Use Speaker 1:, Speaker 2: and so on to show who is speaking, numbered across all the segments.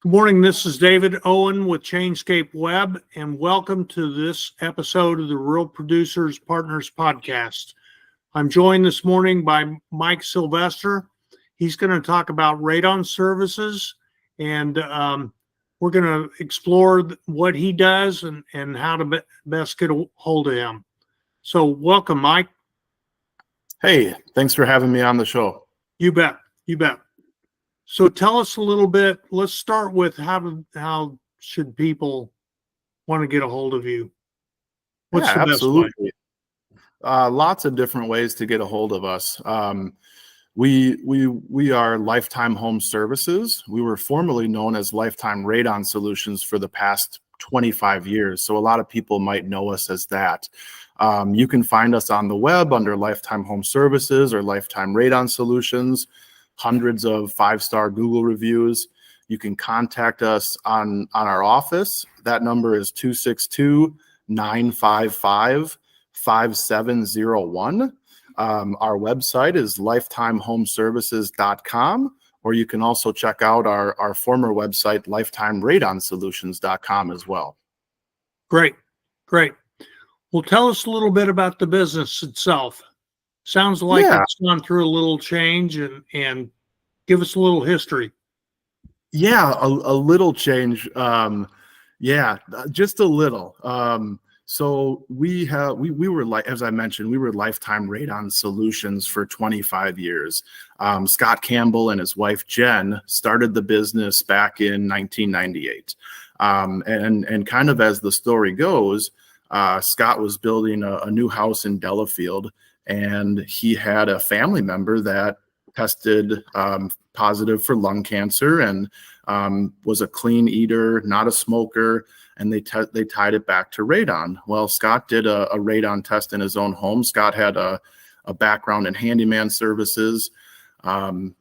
Speaker 1: Good morning. This is David Owen with Chainscape Web, and welcome to this episode of the Real Producers Partners Podcast. I'm joined this morning by Mike Sylvester. He's going to talk about Radon services, and we're going to explore what he does and how to best get a hold of him. So welcome, Mike.
Speaker 2: Hey, thanks for having me on the show.
Speaker 1: You bet. You bet. So tell us a little bit. Let's start with how should people want to get a hold of you? What's the
Speaker 2: absolutely.
Speaker 1: best way?
Speaker 2: Lots of different ways to get a hold of us. We are Lifetime Home Services. We were formerly known as Lifetime Radon Solutions for the past 25 years. So a lot of people might know us as that. You can find us on the web under Lifetime Home Services or Lifetime Radon Solutions. Hundreds of 5-star Google reviews. You can contact us on our office. That number is 262-955-5701. Our website is lifetimehomeservices.com, or you can also check out our former website, lifetimeradonsolutions.com as well.
Speaker 1: Great. Well, tell us a little bit about the business itself. Sounds like it's gone through a little change, and give us a little history.
Speaker 2: Yeah, a little change. Just a little. So we were, like, as I mentioned, we were Lifetime Radon Solutions for 25 years. Scott Campbell and his wife Jen started the business back in 1998. And kind of as the story goes, Scott was building a new house in Delafield, and he had a family member that tested positive for lung cancer and was a clean eater, not a smoker, and they tied it back to radon. Well, Scott did a radon test in his own home. Scott had a background in handyman services and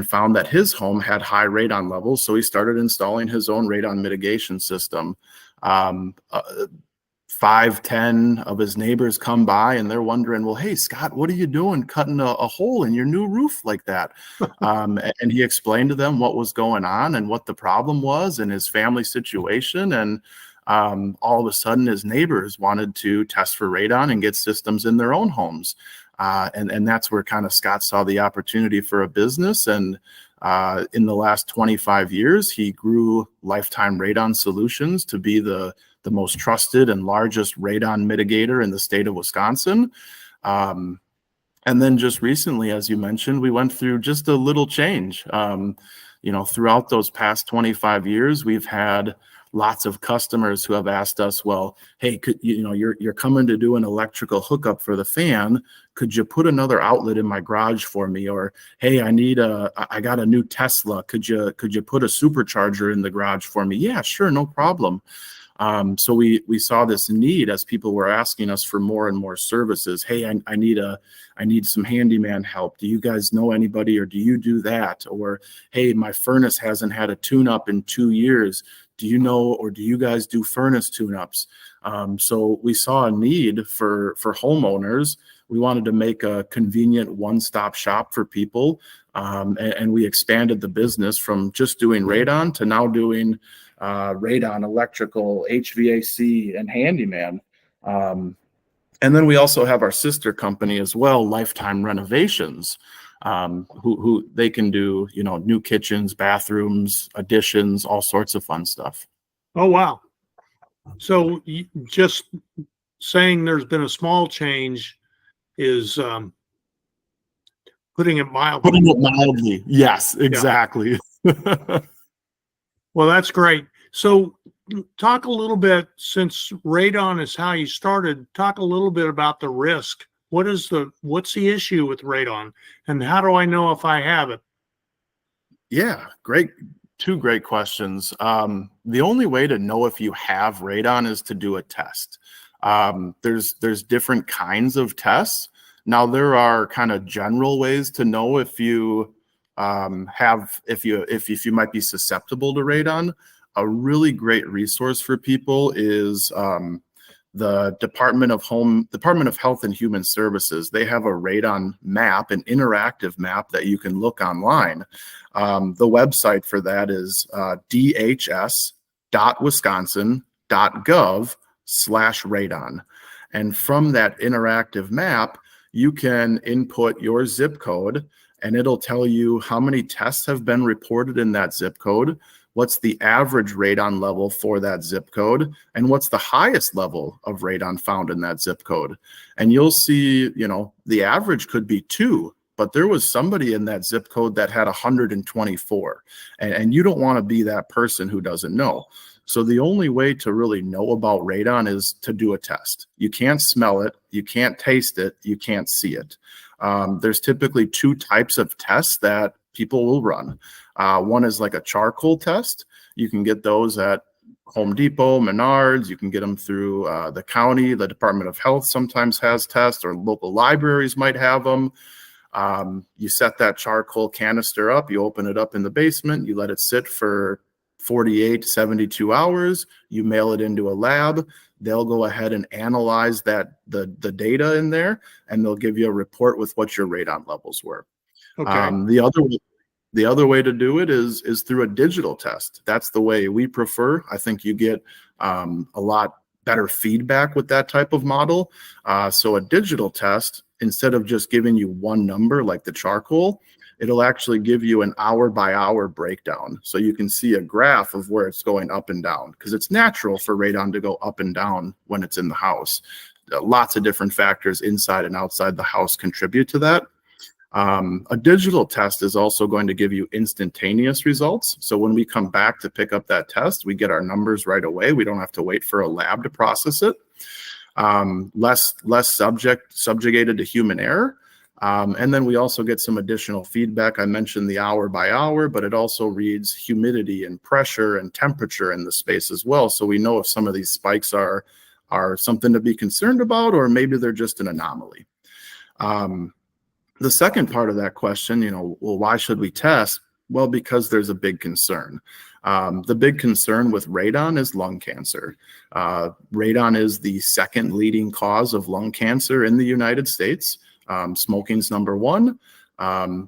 Speaker 2: found that his home had high radon levels, so he started installing his own radon mitigation system. 5-10 of his neighbors come by and they're wondering, well, hey, Scott, what are you doing cutting a hole in your new roof like that? And he explained to them what was going on and what the problem was and his family situation. And all of a sudden, his neighbors wanted to test for radon and get systems in their own homes. And that's where kind of Scott saw the opportunity for a business. And in the last 25 years, he grew Lifetime Radon Solutions to be the most trusted and largest radon mitigator in the state of Wisconsin. And then just recently, as you mentioned, we went through just a little change. Throughout those past 25 years, we've had lots of customers who have asked us, well, hey, you're coming to do an electrical hookup for the fan. Could you put another outlet in my garage for me? Or, hey, I got a new Tesla. Could you put a supercharger in the garage for me? Yeah, sure, no problem. So we saw this need as people were asking us for more and more services. Hey, I need some handyman help. Do you guys know anybody, or do you do that? Or, hey, my furnace hasn't had a tune-up in 2 years. Do you know, or do you guys do furnace tune-ups? So we saw a need for homeowners. We wanted to make a convenient one-stop shop for people. And we expanded the business from just doing radon to now doing radon, electrical, HVAC, and handyman. And then we also have our sister company as well, Lifetime Renovations, who they can do, new kitchens, bathrooms, additions, all sorts of fun stuff.
Speaker 1: Oh, wow. So just saying there's been a small change is putting it mildly.
Speaker 2: Putting it mildly. Yes, exactly. Yeah.
Speaker 1: Well, that's great. So talk a little bit, since radon is how you started, talk a little bit about the risk. What's the issue with radon, and how do I know if I have it?
Speaker 2: Yeah, great. 2 great questions. The only way to know if you have radon is to do a test. There's different kinds of tests. Now, there are kind of general ways to know if you if you might be susceptible to radon. A really great resource for people is The Department of Health and Human Services, they have a radon map, an interactive map that you can look online. The website for that is dhs.wisconsin.gov/radon. And from that interactive map, you can input your zip code, and it'll tell you how many tests have been reported in that zip code, what's the average radon level for that zip code, and what's the highest level of radon found in that zip code. And you'll see, the average could be 2, but there was somebody in that zip code that had 124. And you don't want to be that person who doesn't know. So the only way to really know about radon is to do a test. You can't smell it, you can't taste it, you can't see it. There's typically 2 types of tests that people will run. One is like a charcoal test. You can get those at Home Depot, Menards. You can get them through the county. The Department of Health sometimes has tests, or local libraries might have them. You set that charcoal canister up, you open it up in the basement, you let it sit for 48, 72 hours, you mail it into a lab. They'll go ahead and analyze the data in there, and they'll give you a report with what your radon levels were.
Speaker 1: Okay.
Speaker 2: The other way to do it is through a digital test. That's the way we prefer. I think you get a lot better feedback with that type of model. So a digital test, instead of just giving you one number like the charcoal, it'll actually give you an hour-by-hour breakdown. So you can see a graph of where it's going up and down, because it's natural for radon to go up and down when it's in the house. Lots of different factors inside and outside the house contribute to that. A digital test is also going to give you instantaneous results. So when we come back to pick up that test, we get our numbers right away. We don't have to wait for a lab to process it. Less subjugated to human error. And then we also get some additional feedback. I mentioned the hour by hour, but it also reads humidity and pressure and temperature in the space as well. So we know if some of these spikes are something to be concerned about, or maybe they're just an anomaly. The second part of that question, well, why should we test? Well, because there's a big concern. The big concern with radon is lung cancer. Radon is the second leading cause of lung cancer in the United States. Smoking's number 1.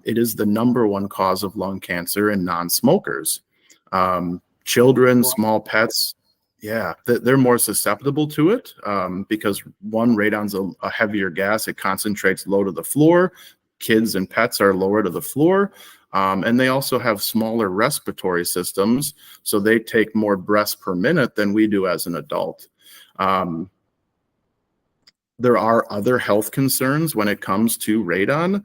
Speaker 2: It is the number 1 cause of lung cancer in non-smokers. Children, small pets, they're more susceptible to it because radon's a heavier gas. It concentrates low to the floor. Kids and pets are lower to the floor. And they also have smaller respiratory systems, so they take more breaths per minute than we do as an adult. There are other health concerns when it comes to radon,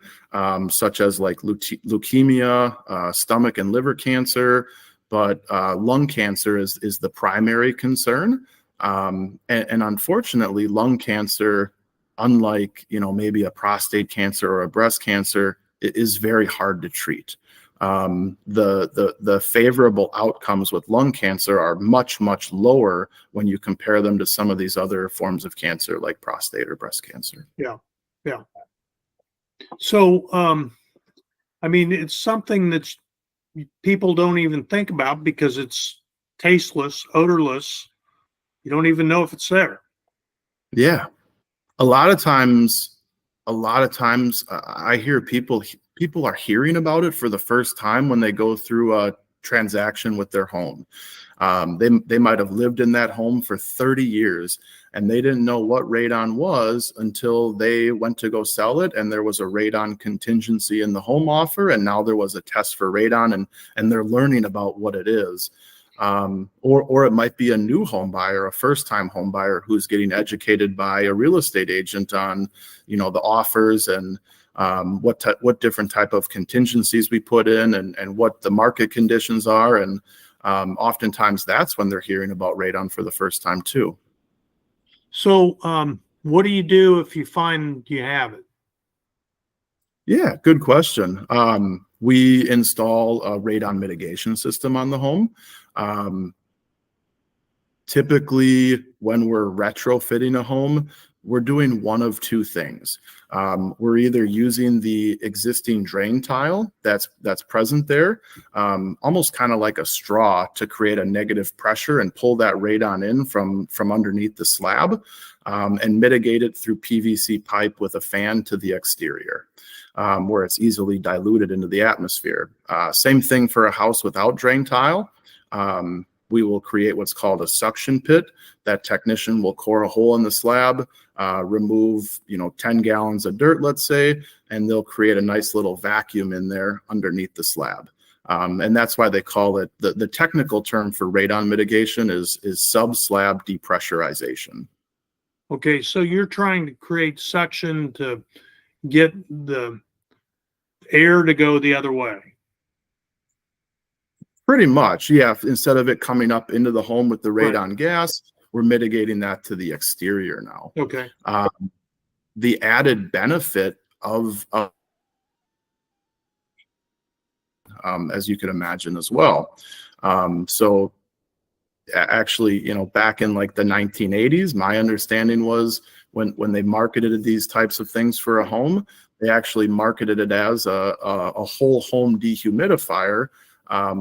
Speaker 2: such as like leukemia, stomach and liver cancer, but lung cancer is the primary concern. And unfortunately, lung cancer, unlike maybe a prostate cancer or a breast cancer, it is very hard to treat. The favorable outcomes with lung cancer are much, much lower when you compare them to some of these other forms of cancer like prostate or breast cancer.
Speaker 1: Yeah. So, it's something that people don't even think about because it's tasteless, odorless. You don't even know if it's there.
Speaker 2: Yeah. A lot of times I hear people are hearing about it for the first time when they go through a transaction with their home. They might have lived in that home for 30 years and they didn't know what radon was until they went to go sell it, and there was a radon contingency in the home offer, and now there was a test for radon, and they're learning about what it is. Or it might be a new home buyer, a first-time home buyer who's getting educated by a real estate agent on, the offers and what different type of contingencies we put in and what the market conditions are. And oftentimes that's when they're hearing about radon for the first time too.
Speaker 1: So what do you do if you find you have it?
Speaker 2: Yeah, good question. We install a radon mitigation system on the home. Typically, when we're retrofitting a home, we're doing one of two things. We're either using the existing drain tile that's present there, almost kind of like a straw, to create a negative pressure and pull that radon in from underneath the slab, and mitigate it through PVC pipe with a fan to the exterior, where it's easily diluted into the atmosphere. Same thing for a house without drain tile. We will create what's called a suction pit. That technician will core a hole in the slab, remove 10 gallons of dirt, let's say, and they'll create a nice little vacuum in there underneath the slab. And that's why they call it, the technical term for radon mitigation is sub-slab depressurization.
Speaker 1: Okay, so you're trying to create suction to get the air to go the other way.
Speaker 2: Pretty much, yeah. Instead of it coming up into the home with the radon
Speaker 1: Right.
Speaker 2: gas, we're mitigating that to the exterior now.
Speaker 1: Okay.
Speaker 2: The added benefit of as you can imagine as well. So actually, back in like the 1980s, my understanding was when they marketed these types of things for a home, they actually marketed it as a whole home dehumidifier,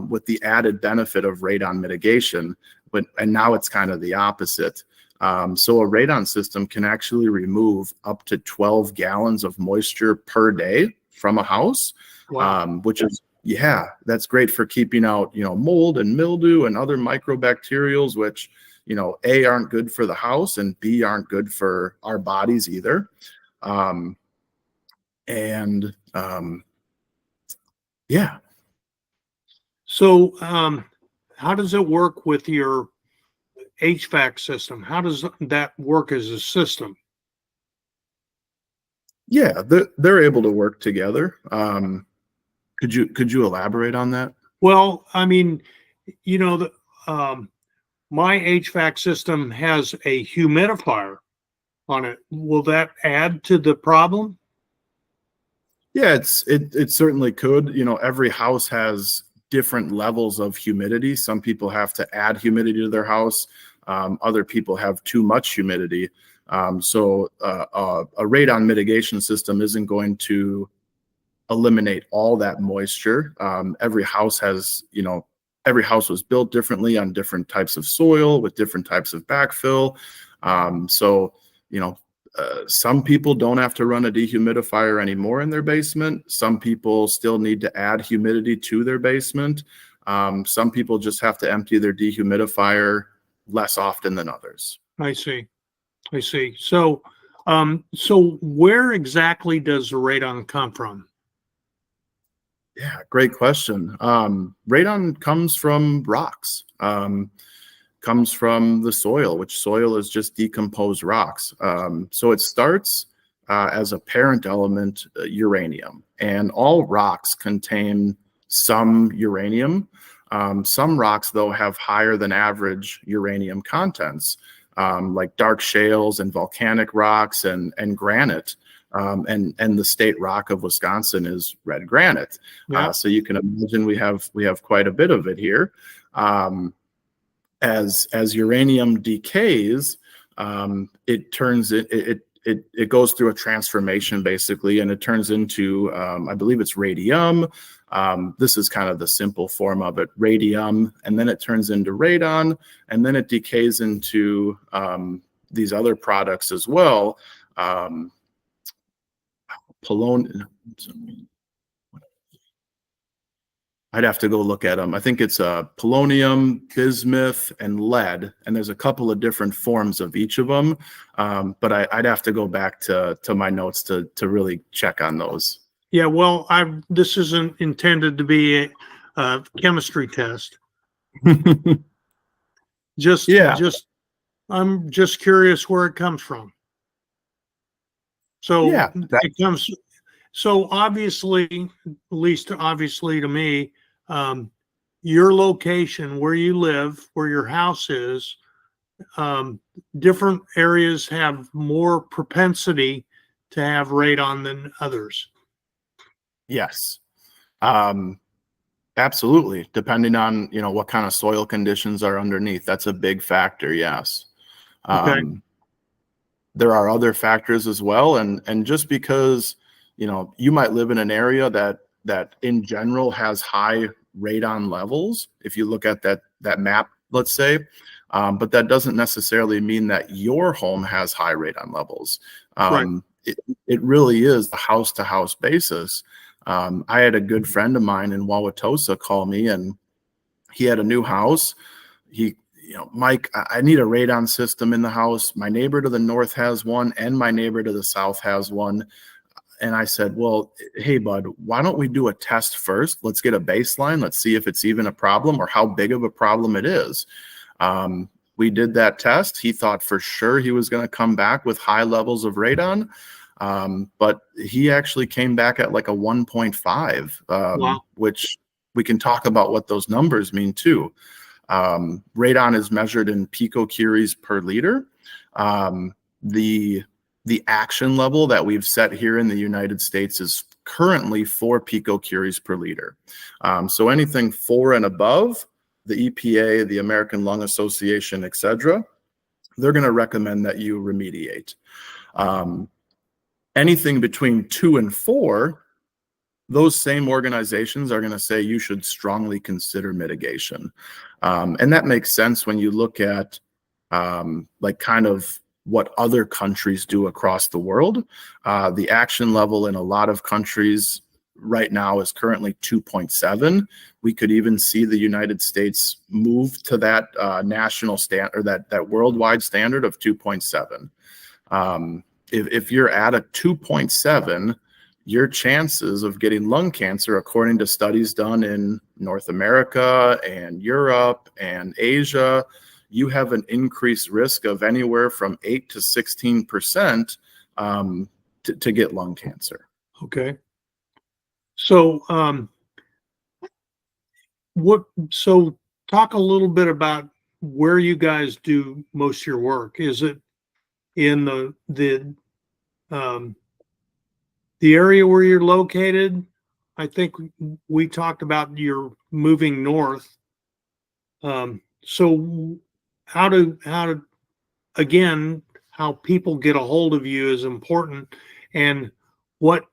Speaker 2: with the added benefit of radon mitigation. And now it's kind of the opposite. So a radon system can actually remove up to 12 gallons of moisture per day from a house.
Speaker 1: Wow.
Speaker 2: Which is, yeah, that's great for keeping out, mold and mildew and other microbacterials, which, A, aren't good for the house, and B, aren't good for our bodies either. Yeah.
Speaker 1: So, how does it work with your HVAC system? How does that work as a system?
Speaker 2: Yeah, they're able to work together. Could you elaborate on that?
Speaker 1: Well, I mean, my HVAC system has a humidifier on it. Will that add to the problem?
Speaker 2: Yeah, it certainly could. Every house has different levels of humidity. Some people have to add humidity to their house. Other people have too much humidity. So a radon mitigation system isn't going to eliminate all that moisture. Every house was built differently on different types of soil with different types of backfill. So some people don't have to run a dehumidifier anymore in their basement. Some people still need to add humidity to their basement. Some people just have to empty their dehumidifier less often than others.
Speaker 1: I see. So, where exactly does the radon come from?
Speaker 2: Yeah, great question. Radon comes from rocks, comes from the soil, which soil is just decomposed rocks. So it starts as a parent element, uranium, and all rocks contain some uranium. Some rocks, though, have higher than average uranium contents, like dark shales and volcanic rocks and granite. And the state rock of Wisconsin is red granite.
Speaker 1: Yeah.
Speaker 2: So you can imagine we have quite a bit of it here. As uranium decays, it turns it goes through a transformation basically, and it turns into I believe it's radium. This is kind of the simple form of it, radium, and then it turns into radon, and then it decays into these other products as well. Polonium. I'd have to go look at them. I think it's polonium, bismuth, and lead, and there's a couple of different forms of each of them. But I'd have to go back to my notes to really check on those.
Speaker 1: Yeah. Well, this isn't intended to be a chemistry test.
Speaker 2: Yeah.
Speaker 1: I'm just curious where it comes from. So
Speaker 2: Yeah,
Speaker 1: it comes. So obviously, at least obviously to me, your location, where you live, where your house is, different areas have more propensity to have radon than others.
Speaker 2: yes. Absolutely. Depending on, what kind of soil conditions are underneath. That's a big factor. Yes.
Speaker 1: Okay.
Speaker 2: there are other factors as well. And just because, you might live in an area that in general has high radon levels, if you look at that map, let's say, but that doesn't necessarily mean that your home has high radon levels.
Speaker 1: Right.
Speaker 2: It really is a house to house basis. I had a good friend of mine in Wauwatosa call me, and he had a new house. Mike, I need a radon system in the house. My neighbor to the north has one, and my neighbor to the south has one. And I said, well, hey, bud, why don't we do a test first? Let's get a baseline. Let's see if it's even a problem or how big of a problem it is. We did that test. He thought for sure he was going to come back with high levels of radon. But he actually came back at like a 1.5,
Speaker 1: Wow.
Speaker 2: which we can talk about what those numbers mean too. Radon is measured in picocuries per liter. The action level that we've set here in the United States is currently 4 picocuries per liter. So anything 4 and above, the EPA, the American Lung Association, etc., they're going to recommend that you remediate. Anything between 2 and 4, those same organizations are going to say you should strongly consider mitigation. And that makes sense when you look at like kind of what other countries do across the world. The action level in a lot of countries right now is currently 2.7. We could even see the United States move to that national standard, or that worldwide standard of 2.7. If you're at a 2.7, your chances of getting lung cancer, according to studies done in North America and Europe and Asia, you have an increased risk of anywhere from 8 to 16% to get lung cancer.
Speaker 1: Okay. So, so talk a little bit about where you guys do most of your work. Is it in the area where you're located? I think we talked about you're moving north. So how people get a hold of you is important, and what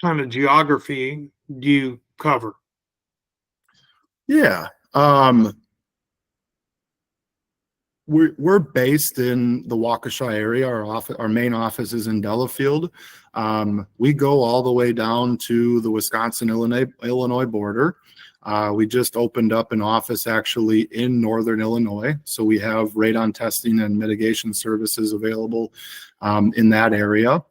Speaker 1: kind of geography do you cover?
Speaker 2: Yeah. We're based in the Waukesha area. Our main office is in Delafield. We go all the way down to the Wisconsin-Illinois border. We just opened up an office actually in Northern Illinois. So we have radon testing and mitigation services available in that area.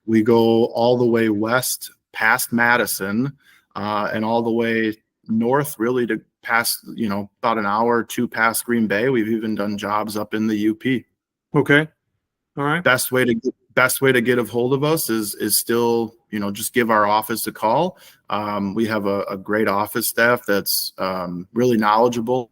Speaker 2: We go all the way west past Madison and all the way north really to past, about an hour or two past Green Bay. We've even done jobs up in the UP.
Speaker 1: Okay. All right.
Speaker 2: Best way to get a hold of us is still, just give our office a call. We have a great office staff that's really knowledgeable.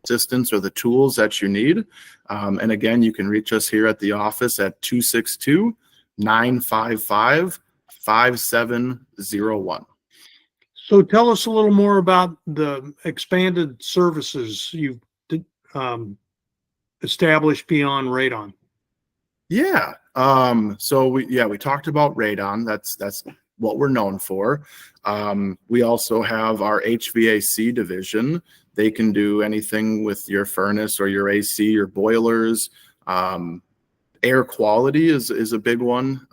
Speaker 2: Assistance or the tools that you need. And again, you can reach us here at the office at 262-955-5701.
Speaker 1: So tell us a little more about the expanded services you've established beyond radon.
Speaker 2: Yeah. So we talked about radon. That's what we're known for. We also have our HVAC division. They can do anything with your furnace or your AC, your boilers. Air quality is a big one.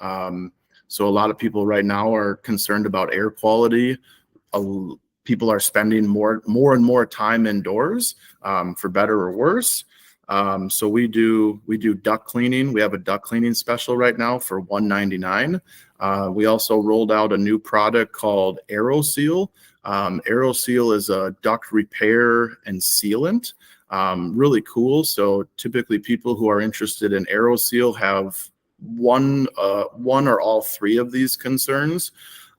Speaker 2: So a lot of people right now are concerned about air quality. People are spending more and more time indoors, for better or worse. So we do duct cleaning. We have a duct cleaning special right now for $199. We also rolled out a new product called AeroSeal. AeroSeal is a duct repair and sealant. Really cool. So typically people who are interested in AeroSeal have one or all three of these concerns.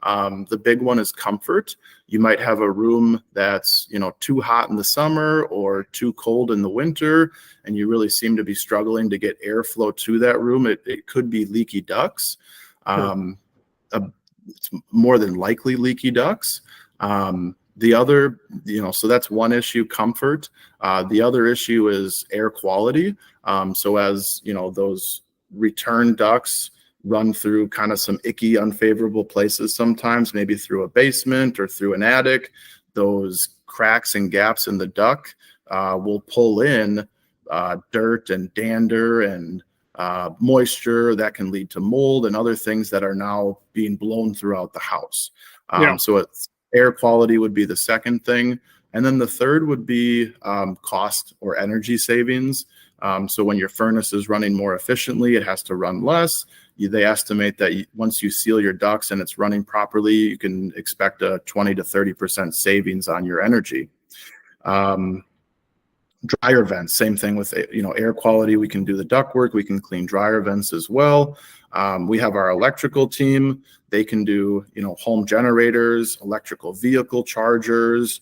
Speaker 2: The big one is comfort. You might have a room that's, too hot in the summer or too cold in the winter, and you really seem to be struggling to get airflow to that room. It could be leaky ducts. It's more than likely leaky ducts. The other, so that's one issue, comfort. The other issue is air quality. So as those return ducts run through kind of some icky, unfavorable places sometimes, maybe through a basement or through an attic, those cracks and gaps in the duct will pull in dirt and dander and moisture that can lead to mold and other things that are now being blown throughout the house. So it's air quality would be the second thing. And then the third would be cost or energy savings. So when your furnace is running more efficiently, it has to run less. They estimate that once you seal your ducts and it's running properly, you can expect a 20 to 30% savings on your energy. Dryer vents, same thing with air quality. We can do the duct work. We can clean dryer vents as well. We have our electrical team. They can do home generators, electrical vehicle chargers,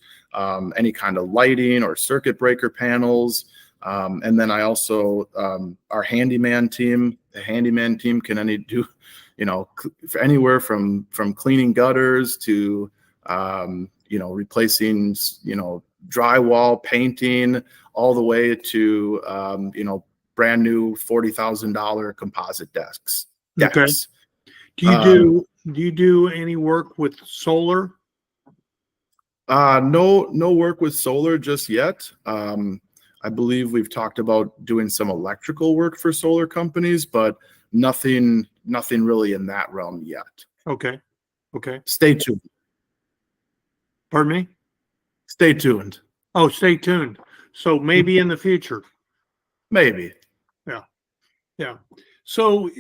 Speaker 2: any kind of lighting or circuit breaker panels. And then I also our handyman team. The handyman team can do anywhere from cleaning gutters to replacing drywall, painting, all the way to brand new $40,000 composite decks.
Speaker 1: Okay. Do you do any work with solar?
Speaker 2: No work with solar just yet. I believe we've talked about doing some electrical work for solar companies, but nothing really in that realm yet.
Speaker 1: Okay.
Speaker 2: Stay tuned.
Speaker 1: Pardon me?
Speaker 2: Stay tuned.
Speaker 1: Oh, stay tuned. So maybe in the future.
Speaker 2: Maybe.
Speaker 1: Yeah. So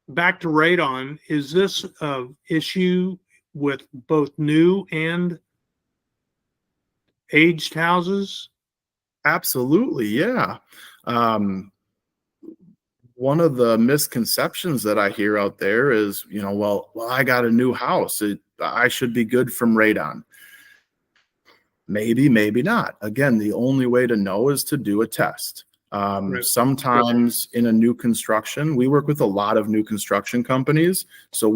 Speaker 1: back to radon, is this an issue with both new and aged houses?
Speaker 2: Absolutely, yeah. One of the misconceptions that I hear out there is, well, I got a new house. I should be good from radon. Maybe, maybe not. Again, the only way to know is to do a test.
Speaker 1: Right.
Speaker 2: Sometimes in a new construction, we work with a lot of new construction companies. So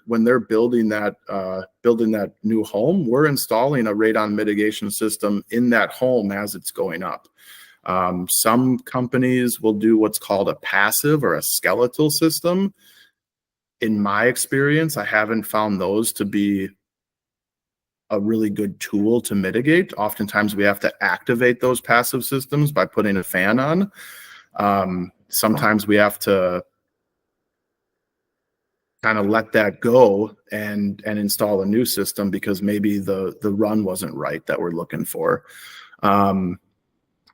Speaker 2: when they're building that new home, we're installing a radon mitigation system in that home as it's going up. Some companies will do what's called a passive or a skeletal system. In my experience, I haven't found those to be a really good tool to mitigate. Oftentimes we have to activate those passive systems by putting a fan on. Sometimes we have to kind of let that go and install a new system because maybe the run wasn't right that we're looking for.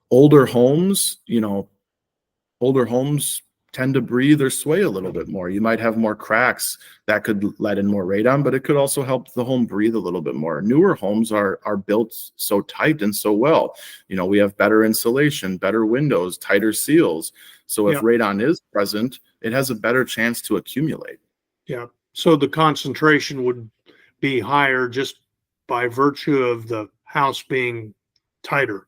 Speaker 2: Older homes tend to breathe or sway a little bit more. You might have more cracks that could let in more radon, but it could also help the home breathe a little bit more. Newer homes are built so tight and so well. We have better insulation, better windows, tighter seals. So if radon is present, it has a better chance to accumulate.
Speaker 1: Yeah. So the concentration would be higher just by virtue of the house being tighter.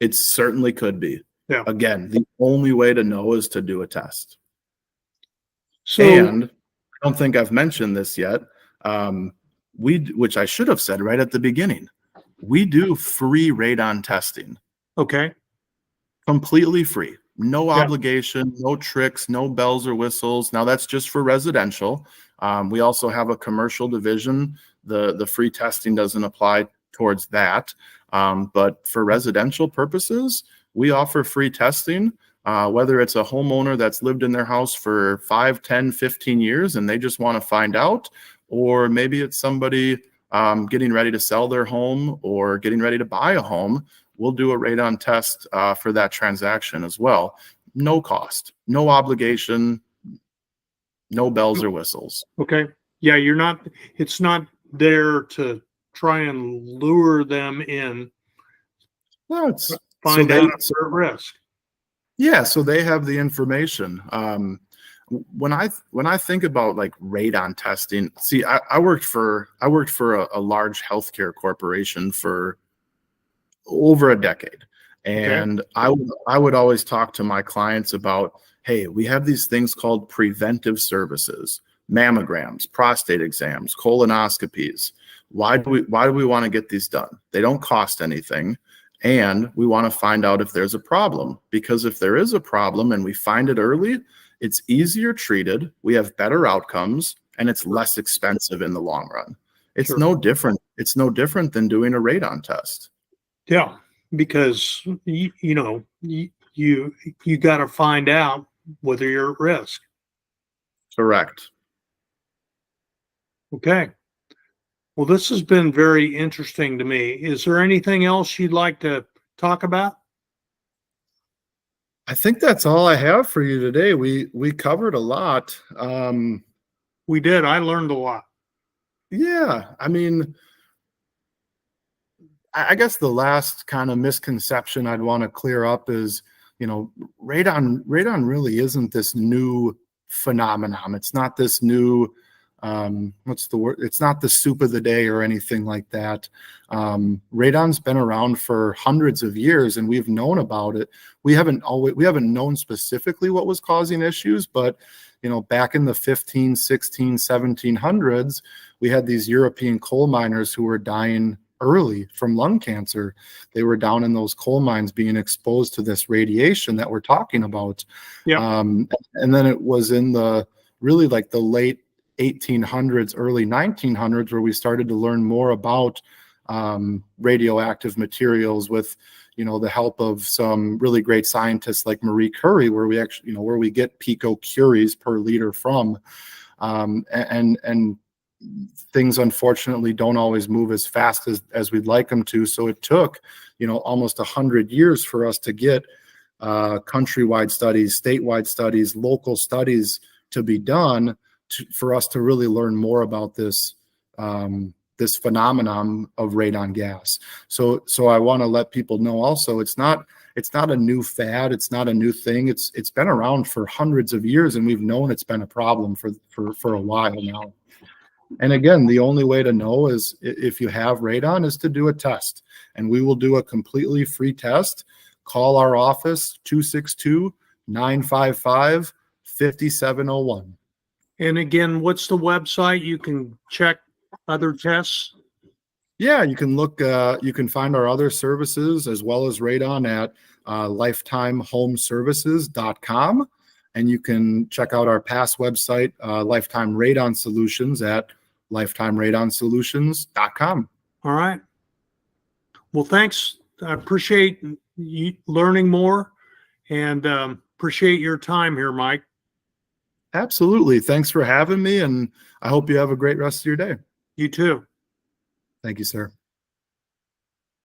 Speaker 2: It certainly could be.
Speaker 1: Yeah.
Speaker 2: Again, the only way to know is to do a test.
Speaker 1: And
Speaker 2: I don't think I've mentioned this yet. Which I should have said right at the beginning. We do free radon testing.
Speaker 1: Okay.
Speaker 2: Completely free. No obligation, no tricks, no bells or whistles. Now that's just for residential. We also have a commercial division. The free testing doesn't apply towards that. But for residential purposes, we offer free testing, whether it's a homeowner that's lived in their house for 5, 10, 15 years and they just want to find out, or maybe it's somebody getting ready to sell their home or getting ready to buy a home. We'll do a radon test for that transaction as well. No cost, no obligation, no bells or whistles.
Speaker 1: Okay. Yeah, it's not there to try and lure them in.
Speaker 2: No, it's
Speaker 1: find out if they're at risk.
Speaker 2: Yeah, so they have the information. When I think about like radon testing, see, I worked for a large healthcare corporation for over a decade, and I would always talk to my clients about, hey, we have these things called preventive services, mammograms, prostate exams, colonoscopies. Why do we want to get these done? They don't cost anything. And we want to find out if there's a problem, because if there is a problem and we find it early, it's easier treated, we have better outcomes, and it's less expensive in the long run. It's
Speaker 1: Sure.
Speaker 2: no different. It's no different than doing a radon test.
Speaker 1: Yeah, because you got to find out whether you're at risk.
Speaker 2: Correct.
Speaker 1: Okay. Well, this has been very interesting to me. Is there anything else you'd like to talk about?
Speaker 2: I think that's all I have for you today. We covered a lot.
Speaker 1: We did. I learned a lot.
Speaker 2: Yeah, I mean, I guess the last kind of misconception I'd want to clear up is, radon really isn't this new phenomenon. It's not this new, what's the word? It's not the soup of the day or anything like that. Radon's been around for hundreds of years, and we've known about it. We haven't known specifically what was causing issues, but back in the 15, 16, 1700s, we had these European coal miners who were dying early from lung cancer. They were down in those coal mines being exposed to this radiation that we're talking about.
Speaker 1: Yeah.
Speaker 2: And then it was in the late 1800s, early 1900s, where we started to learn more about radioactive materials with, the help of some really great scientists like Marie Curie, where we actually, where we get picocuries per liter from, and things unfortunately don't always move as fast as we'd like them to. So it took, almost 100 years for us to get countrywide studies, statewide studies, local studies to be done for us to really learn more about this this phenomenon of radon gas. So I want to let people know also, it's not a new fad, it's not a new thing. It's been around for hundreds of years, and we've known it's been a problem for a while now. And again, the only way to know is if you have radon is to do a test, and we will do a completely free test. Call our office, 262-955-5701.
Speaker 1: And again, what's the website? You can check other tests.
Speaker 2: Yeah, you can look, you can find our other services as well as radon at lifetimehomeservices.com. And you can check out our past website, Lifetime Radon Solutions, at lifetimeradonsolutions.com.
Speaker 1: All right. Well, thanks. I appreciate you learning more, and appreciate your time here, Mike.
Speaker 2: Absolutely. Thanks for having me, and I hope you have a great rest of your day.
Speaker 1: You too.
Speaker 2: Thank you, sir.